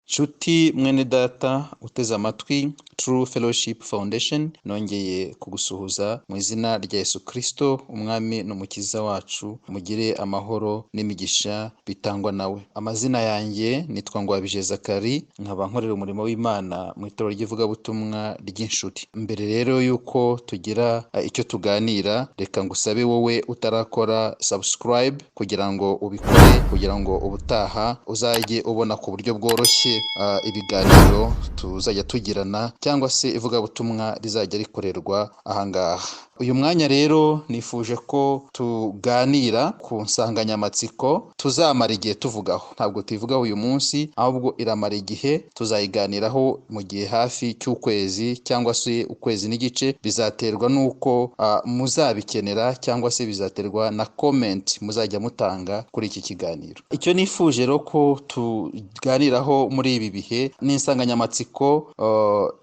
Nshuti mwene data uteze amatwi True Fellowship Foundation, nongeye kugusuhuza mu izina rya Yesu Kristo umwami n'umukiza wacu. Mugire amahoro n'imigisha bitangwa nawe. Amazina yanjye nitwa Ngwabije Zakari, nkaba nkorera umurimo w'Imana mu itorero ry'ivugabutumwa ry'Inshuti. Mbere rero yuko tugira icyo tuganira, reka ngusabe wowe utarakora subscribe kugira ngo ubikore, kugira ngo ubutaha uzajye ubona ku buryo bworoshye ibiganiro tuzajya tugirana cyangwa se ivugabutumwa rizajya rikorerwa ahangaha. Uyu mwanya rero nifuje ko tuganira ku nsanganyamatsiko tuzamara igihe tuvugaho. Ntabwo tuyivugaho uyu munsi, ahubwo iramara igihe. Tuzayiganiraho mu gihe hafi cy'ukwezi cyangwa se ukwezi n'igice. Bizaterwa n'uko muzabikenera cyangwa se bizaterwa na comment muzajya mutanga kuri iki kiganiro. Icyo nifuje rero ko tuganiraho muri ibi bihe ni insanganyamatsiko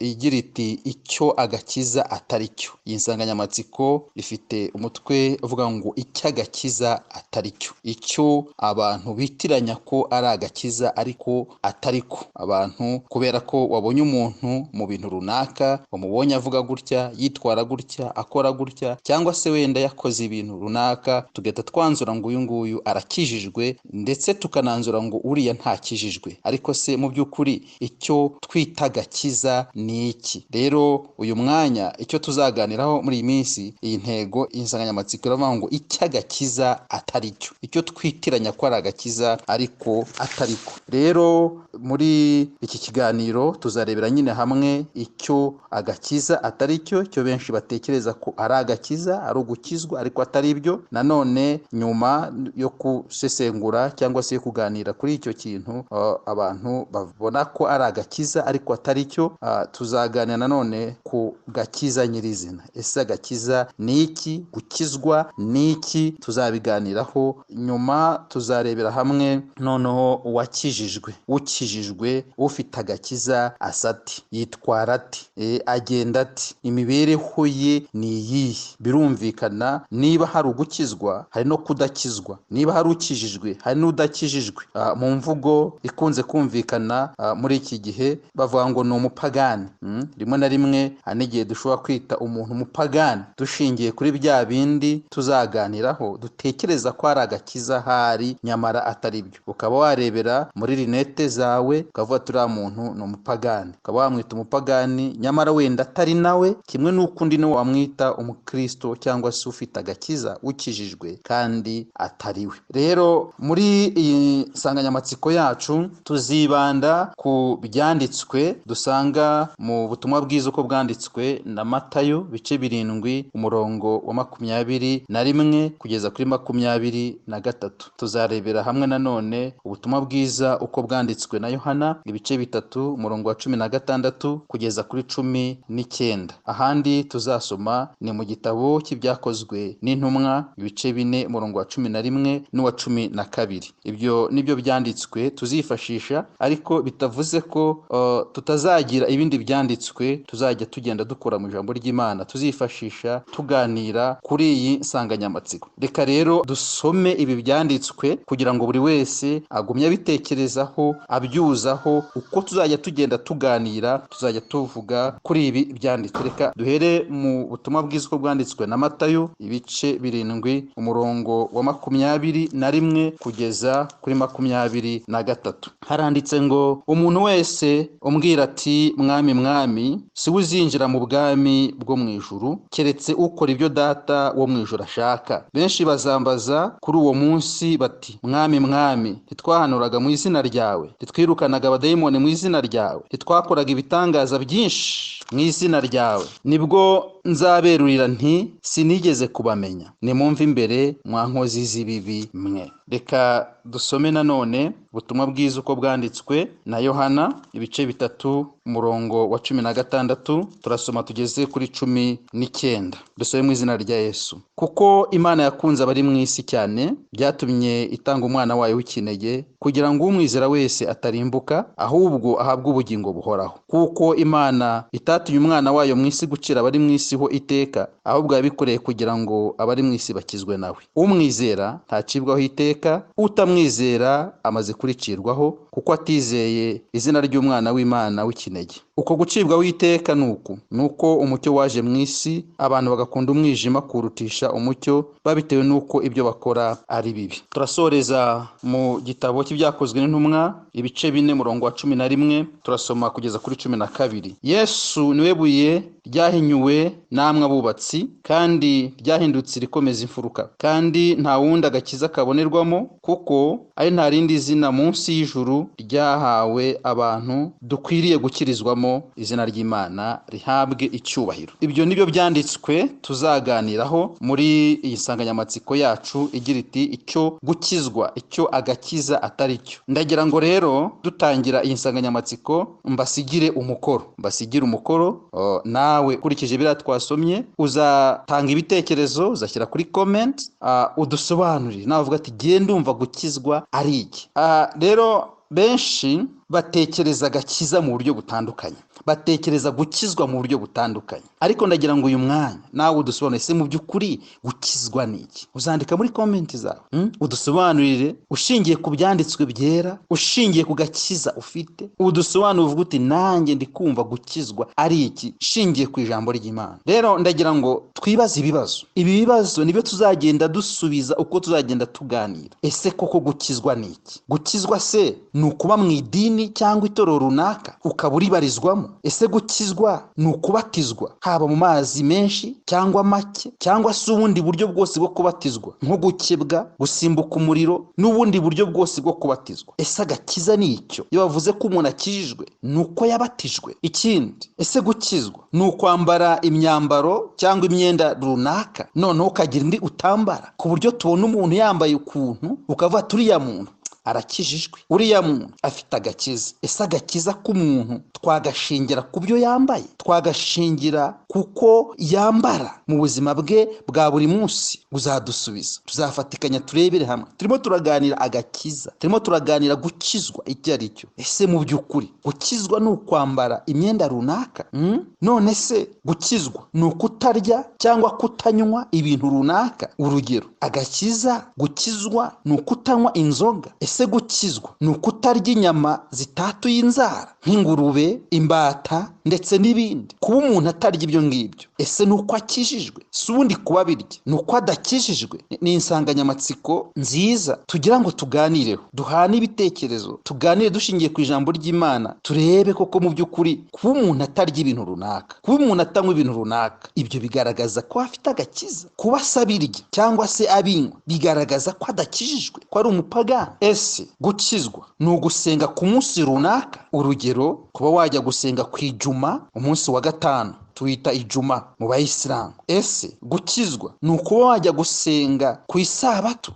igira iti icyo agakiza atari cyo. Iyi nsanganyamatsiko ifite umutwe uvuga ngo icyo agakiza atari cyo. Icyo abantu bitiranya ko ari agakiza ariko atari ko. Abantu kubera ko wabonye umuntu mu bintu runaka, wamubonye avuga gutya, yitwara gutya, akora gutya, cyangwa se wenda yakoze ibintu runaka, tugahita twanzura ngo uyu nguyu arakijijwe, ndetse tukananzura ngo uriya ntakijijwe. Ariko se mu by'ukuri icyo twita agakiza ni iki? Rero uyu mwanya icyo tuzaganiraho muri iyi minsi, iyi ntego, iyi nsanganyamatsiko iravuga ngo icyo agakiza atari cyo. Icyo twitiranya ko ari agakiza ariko atari ko. Rero muri iki kiganiro tuzarebera nyine hamwe icyo agakiza atari cyo, cyo benshi batekereza ko ari agakiza, ari ugukizwa ariko atari byo. Nanone nyuma yo gusesengura cyangwa se kuganira kuri icyo kintu abantu babona ko ari agakiza ariko atari cyo, tuzaganira nanone ku gakiza nyirizina. Ese agakiza ni iki? Gukizwa ni iki? Tuzabiganiraho. Nyuma tuzarebera hamwe noneho uwakijijwe, ukijijwe, ufite agakiza asa ati, yitwara ati, agenda ati, imibereho ye ni iyihe? Birumvikana niba hari ugukizwa hari no kudakizwa, niba hari ukijijwe hari n'udakijijwe. Mu mvugo ikunze kumvikana muri iki gihe bavuga ngo ni umupagani. Rimwe na rimwe hari n'igihe dushobora kwita umuntu umupagani dushingiye kuri bya bindi tuzaganiraho dutekereza ko ari agakiza hari nyamara atari byo. Ukaba warebera muri rinete zawe ukavuga turiya muntu ni umupagani, ukaba wamwita umupagani nyamara wenda atari nawe, kimwe n'uko undi nawe wamwita umukristo cyangwa se ufite agakiza, ukijijwe kandi atari we. Rero muri iyi nsanganyamatsiko yacu tuzibanda ku byanditswe dusanga mu butumwa bwiza uko bwanditswe na Matayo, bice 7 umurongo wa 21 kugeza kuri 23. Tuzarebera hamwe nanone ubutumwa bwiza uko bwanditswe na Yohana, ibice 3 umurongo wa 16 kugeza kuri 19. Ahandi tuzasoma ni mu gitabo cy'ibyakozwe n'intumwa, ibice 4 umurongo wa 11 n'uwa 12. Ibyo nibyo byanditswe tuzifashisha, ariko bitavuze ko tutazagira ibindi byanditswe tuzajya tugenda dukora mu ijambo ry'Imana tuzifashisha tuganira kuri iyi nsanganyamatsiko. Reka rero dusome ibi byanditswe kugira ngo buri wese agumye abitekerezaho, abyuzaho. Uko tuzajya tugenda tuganira tuzajya tuvuga kuri ibi byanditswe. Reka duhere mu butumwa bwiza uko bwanditswe na Matayo, ibice 7 umurongo wa 21 kugeza kuri 23. Haranditse ngo, umuntu wese umbwira ati mwami mwami, si we uzinjira mu bwami bwo mu ijuru, keretse ukora ibyo data wo mu ijuru ashaka. Benshi bazambaza kuri uwo munsi bati, mwami mwami, ntitwahanuraga mu izina ryawe, ntitwirukanaga abadayimoni mu izina ryawe, ntitwakoraga ibitangaza byinshi mu izina ryawe? Nibwo nzaberurira nti, sinigeze kubamenya, nimumve imbere mwa nkozi z'ibibi mwe. Reka dusome nanone ubutumwa bwiza uko bwanditswe na Yohana, ibice 3 umurongo wa 16. Turasoma tugeze kuri 19. Dusome mu izina rya Yesu. Kuko Imana yakunze abari mu isi cyane, byatumye itanga umwana wayo w'ikinege, kugira ngo umwizera wese atarimbuka, ahubwo ahabwe ubugingo buhoraho. Kuko Imana itatumye umwana wayo mu isi gucira abari mu isi ho iteka, ahubwo yabikoreye kugira ngo abari mu isi bakizwe nawe. Umwizera ntacibwaho iteka, utamwizera amaze kuricirwaho, kuko atizeye izina ry'umwana w'Imana w'ikinege. Uko gucibwa w'iteka nuko umucyo waje mu isi, abantu bagakunda umwijima kurutisha umucyo babitewe nuko ibyo bakora ari bibi. Turasoreza mu gitabo cy'ibyakozwe n'intumwa ibice 4 murongo wa 11 turasoma kugeza kuri 12. Yesu niwe buye ryahinyuwe namwe abubatsi, kandi ryahindutse rikomeza imfuruka, kandi nta wundi agakiza kabonerwamo, kuko ari nta rindi zina munsi y'ijuru ryahawe abantu dukwiriye gukirizwamo izina ry'Imana rihabwe icyubahiro. Ibyo nibyo byanditswe tuzaganiraho muri iyi nsanganyamatsiko yacu igira iti icyo gukizwa, icyo agakiza atari cyo. Ndagira ngo rero dutangira iyi nsanganyamatsiko mbasigire umukoro nawe kurikije biriya twasomye uzatanga ibitekerezo, uzashyira kuri comment, udusobanurire navuga ati genda umva gukizwa ari iki. Rero benshi batekereza agakiza mu buryo butandukanye, batekereza gukizwa mu buryo butandukanye, ariko ndagira ngo uyu mwanya nawe udusobanurire se mu by'ukuri gukizwa ni iki. Uzandika muri comment zawe, udusobanurire ushingiye ku byanditswe byera, ushingiye ku gakiza ufite, udusobanurire uvuga uti nanjye ndi kumva gukizwa ari iki shingiye ku ijambo ry'Imana. Rero ndagira ngo twibaze ibibazo, ibi bibazo nibyo tuzagenda dusubiza uko tuzagenda tuganira. Ese koko gukizwa ni iki? Gukizwa se ni ukuba mu idini cyangwa itorero runaka ukaba uribarizwamo? Ese gukizwa ni ukubatizwa haba mu mazi menshi cyangwa make, cyangwa se ubundi buryo bwose bwo kubatizwa nko gukebwa, gusimbuka umuriro n'ubundi buryo bwose bwo kubatizwa? Ese agakiza ni icyo? Iyo bavuze ko umuntu akijijwe ni uko yabatijwe. Ikindi, ese gukizwa ni ukwambara imyambaro cyangwa imyenda runaka noneho ukagira indi utambara, ku buryo tubona umuntu yambaye ukuntu ukavuga turiya muntu arakijijwe, uriya muntu afite agakiza? Ese agakiza k'umuntu twagashingira ku byo yambaye, twagashingira kuko yambara mu buzima bwe bwa buri munsi? Uzadusubiza, tuzafatikanya turebere hamwe. Turimo turaganira agakiza, turimo turaganira gukizwa icyo ari cyo. Ese mu by'ukuri gukizwa ni ukwambara imyenda runaka? None se gukizwa ni ukutarya cyangwa kutanywa ibintu runaka? Urugero, agakiza gukizwa ni ukutanywa inzoga. Ese gukizwa ni ukutarya inyama zitatuye inzara nk'ingurube, imbata ndetse n'ibindi? Kuba umuntu atarya ibyo ngibyo, ese ni uko akijijwe? Si ubundi kuba birya ni uko adakijijwe? Ni insanganyamatsiko nziza tugira ngo tuganireho, duhane ibitekerezo, tuganire dushingiye ku ijambo ry'Imana, turebe koko mu by'ukuri kuba umuntu atarya ibintu runaka, kuba umuntu atanywa ibintu runaka, ibyo bigaragaza ko afite agakiza? Kuba asabirya cyangwa se abinywa bigaragaza ko adakijijwe, ko ari umupagani? Ese gukizwa ni ugusenga ku munsi runaka? Urugero, kuba wajya gusenga ku ijuma, umunsi wa gatanu tuwita ijuma mu bayisilamu. Ese gukizwa ni ukuba wajya gusenga ku isabato?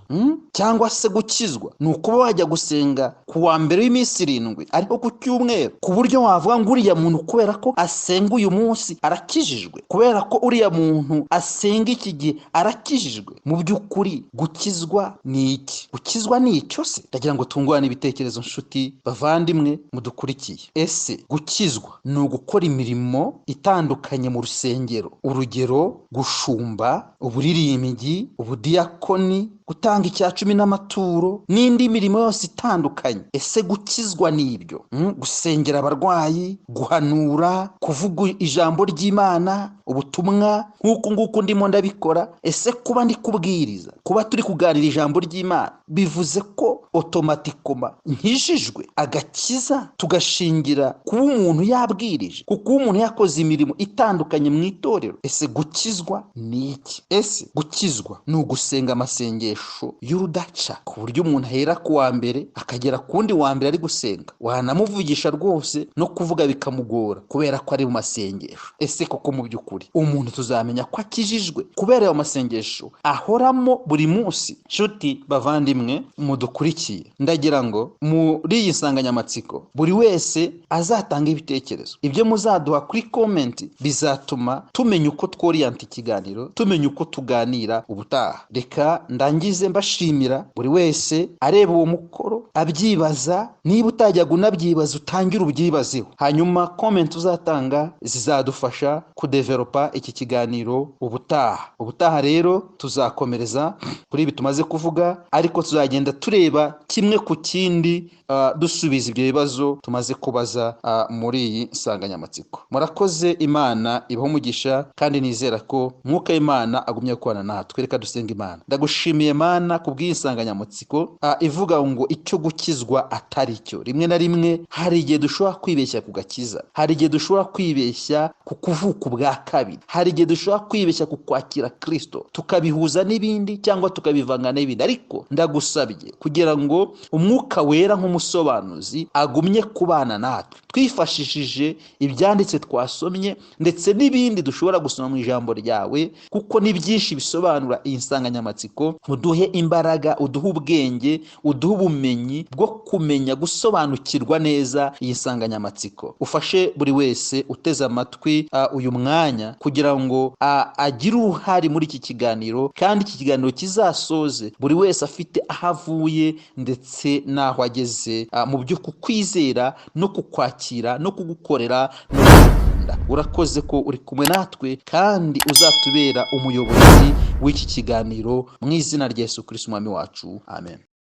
Cyangwa se gukizwa ni ukuba wajya gusenga ku wa mbere w'iminsi 7 ariko ku cyumweru, ku buryo wavuga ngo uriya muntu kubera ko asenga uyu munsi arakijijwe, kubera ko uriya muntu asenga iki gihe arakijijwe? Mu by'ukuri gukizwa ni iki? Gukizwa ni icyo se? Ndagira ngo tungurane ibitekerezo nshuti bavandimwe mudukurikiye. Ese gukizwa ni ugukora imirimo itandukanye mu rusengero? Urugero, gushumba, uburirimbyi, ubudiyakoni, gutanga icya 10 n'amaturo n'indi mirimo yose itandukanye. Ese gukizwa ni ibyo? Gusengera abarwayi, guhanura, kuvuga ijambo ry'Imana, ubutumwa nk'uko nguko ndimo ndabikora? Ese kuba ndi kubwiriza, kuba turi kuganira ijambo ry'Imana bivuze ko automatikoma nkijijwe? Agakiza tugashingira kuba umuntu yabwirije, kuko umuntu yakoze imirimo itandukanye mu itorero? Ese gukizwa ni iki? Ese gukizwa ni ugusenga amasengesho y'urudaca, ku buryo umuntu ahera ku wa mbere akagera ku wundi wa mbere ari gusenga, wanamuvugisha rwose no kuvuga bikamugora kubera ko ari mu masengesho? Ese koko mu by'ukuri umuntu tuzamenya ko akijijwe kubera ayo masengesho ahoramo buri munsi? Nshuti bavandimwe mudukurikiye, ndagira ngo muri iyi nsanganyamatsiko buri wese azatanga ibitekerezo. Ibyo muzaduha kuri comment bizatuma tumenya uko tworiyanta ikiganiro, tumenya uko tuganira ubutaha. Reka ndangize mbashimira buri wese areba uwo mukoro abyibaza. Niba utajyaga unabyibaza utangira ubyibazeho, hanyuma comment uzatanga zizadufasha kudevelopa iki kiganiro ubutaha. Ubutaha rero tuzakomereza kuri ibi tumaze kuvuga, ariko tuzagenda tureba kimwe ku kindi dusubiza ibyo bibazo tumaze kubaza muri iyi nsanganyamatsiko. Murakoze, Imana ibaho umugisha, kandi nizera ko Mwuka w'Imana agumye kubana natwe. Reka dusenga Imana. Ndagushimiye Mana kubw'iyi nsanganyamatsiko ivuga ngo icyo gukizwa atari cyo. Rimwe na rimwe hari igihe dushobora kwibeshya ku gakiza, hari igihe dushobora kwibeshya ku kuvuka ubwa kabiri, hari igihe dushobora kwibeshya ku kwakira Kristo tukabihuza n'ibindi cyangwa tukabivanga n'ibindi. Ariko ndagusabye kugira ngo Umwuka Wera nk'umusobanuzi agumye kubana natwe, twifashishije ibyanditse twasomye ndetse n'ibindi dushobora gusoma mu ijambo ryawe, kuko ni byinshi bisobanura iyi nsanganyamatsiko. Uduhe imbaraga, uduhe ubwenge, uduhe ubumenyi bwo kumenya gusobanukirwa neza iyi nsanganyamatsiko. Ufashe buri wese uteze amatwi uyu mwanya kugira ngo agire uruhare muri iki kiganiro, kandi iki kiganiro kizasoze buri wese afite aho avuye ndetse n'aho ageze mu byo kukwizera no kukwakira no kugukorera no kugukunda. Urakoze ko uri kumwe natwe kandi uzatubera umuyobozi w'iki kiganiro, mu izina rya Yesu Kristo umwami wacu, amen.